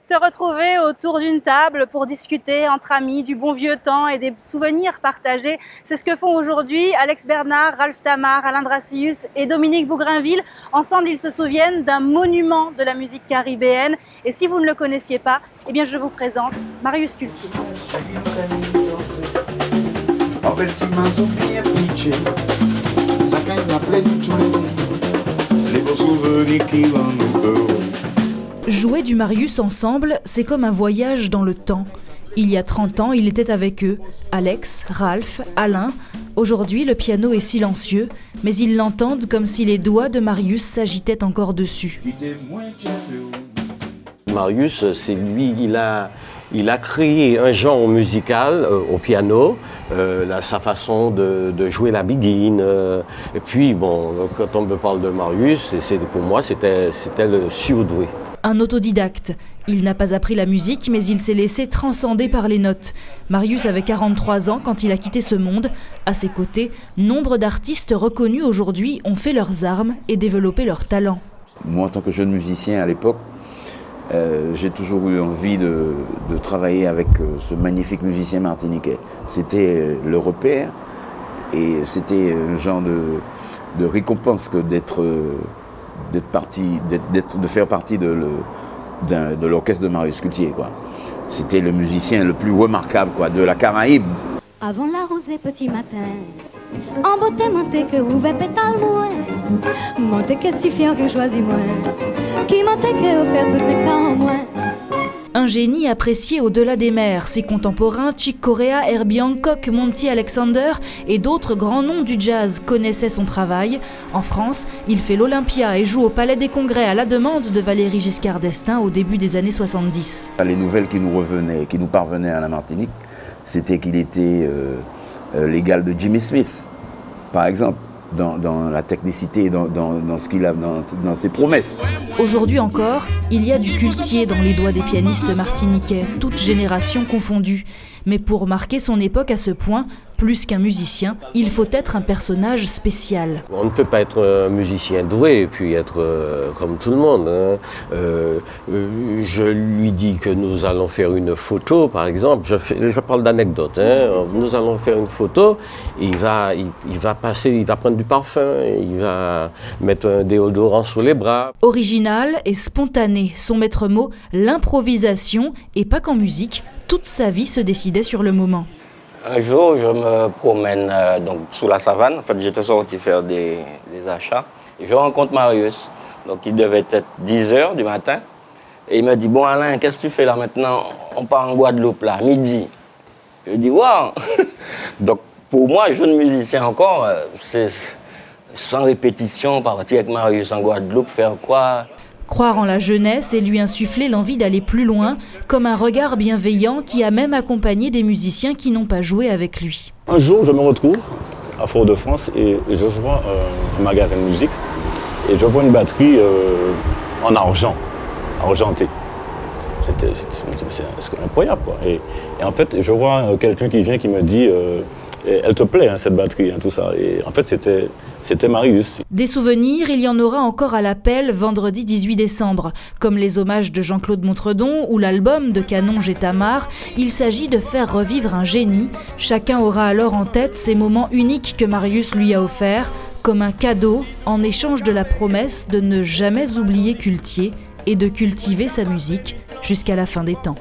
Se retrouver autour d'une table pour discuter entre amis du bon vieux temps et des souvenirs partagés. C'est ce que font aujourd'hui Alex Bernard, Ralph Tamar, Alain Dracius et Dominique Bougrainville. Ensemble, ils se souviennent d'un monument de la musique caribéenne. Et si vous ne le connaissiez pas, eh bien je vous présente Marius Cultime. Jouer du Marius ensemble, c'est comme un voyage dans le temps. Il y a 30 ans, il était avec eux, Alex, Ralph, Alain. Aujourd'hui, le piano est silencieux, mais ils l'entendent comme si les doigts de Marius s'agitaient encore dessus. Marius, c'est lui, il a créé un genre musical au piano, sa façon de jouer la biguine. Et puis, bon, quand on me parle de Marius, pour moi, c'était le surdoué. Un autodidacte. Il n'a pas appris la musique, mais il s'est laissé transcender par les notes. Marius avait 43 ans quand il a quitté ce monde. À ses côtés, nombre d'artistes reconnus aujourd'hui ont fait leurs armes et développé leur talent. Moi, en tant que jeune musicien à l'époque, j'ai toujours eu envie de travailler avec ce magnifique musicien martiniquais. C'était le repère et c'était un genre de récompense que de faire partie de l'orchestre de Marius Cultier, quoi. C'était le musicien le plus remarquable, quoi, de la Caraïbe. Avant la rosée petit matin, en beauté montée que ouvert pétale moins, montée que si fier que choisis moins, qui montée que offert tout mes temps moins. Un génie apprécié au-delà des mers. Ses contemporains, Chick Corea, Herbie Hancock, Monty Alexander et d'autres grands noms du jazz connaissaient son travail. En France, il fait l'Olympia et joue au Palais des Congrès à la demande de Valéry Giscard d'Estaing au début des années 70. Les nouvelles qui nous parvenaient à la Martinique, c'était qu'il était l'égal de Jimmy Smith, par exemple, dans la technicité, dans ce qu'il a, dans ses promesses. Aujourd'hui encore, il y a du Cultier dans les doigts des pianistes martiniquais, toutes générations confondues. Mais pour marquer son époque à ce point, plus qu'un musicien, il faut être un personnage spécial. On ne peut pas être un musicien doué et puis être comme tout le monde, hein. Je lui dis que nous allons faire une photo, par exemple. Je parle d'anecdote, hein. Nous allons faire une photo. Il va prendre du parfum, il va mettre un déodorant sur les bras. Original et spontané, son maître mot, l'improvisation, et pas qu'en musique. Toute sa vie se décidait sur le moment. Un jour, je me promène donc, sous la savane. En fait, j'étais sorti faire des achats. Et je rencontre Marius. Donc, il devait être 10h du matin. Et il me dit, bon Alain, qu'est-ce que tu fais là maintenant? On part en Guadeloupe, là, midi. Je lui dis, waouh. Donc, pour moi, jeune musicien encore, c'est sans répétition, partir avec Marius en Guadeloupe, faire quoi? Croire en la jeunesse et lui insuffler l'envie d'aller plus loin, comme un regard bienveillant qui a même accompagné des musiciens qui n'ont pas joué avec lui. Un jour, je me retrouve à Fort-de-France et je vois un magasin de musique et je vois une batterie en argent, argentée. C'est incroyable, quoi. Et en fait, je vois quelqu'un qui vient qui me dit elle te plaît, hein, cette batterie, hein, tout ça. Et en fait, c'était Marius. Des souvenirs, il y en aura encore à l'appel vendredi 18 décembre. Comme les hommages de Jean-Claude Montredon ou l'album de Canonge et Tamar, il s'agit de faire revivre un génie. Chacun aura alors en tête ces moments uniques que Marius lui a offerts, comme un cadeau en échange de la promesse de ne jamais oublier Cultier et de cultiver sa musique jusqu'à la fin des temps.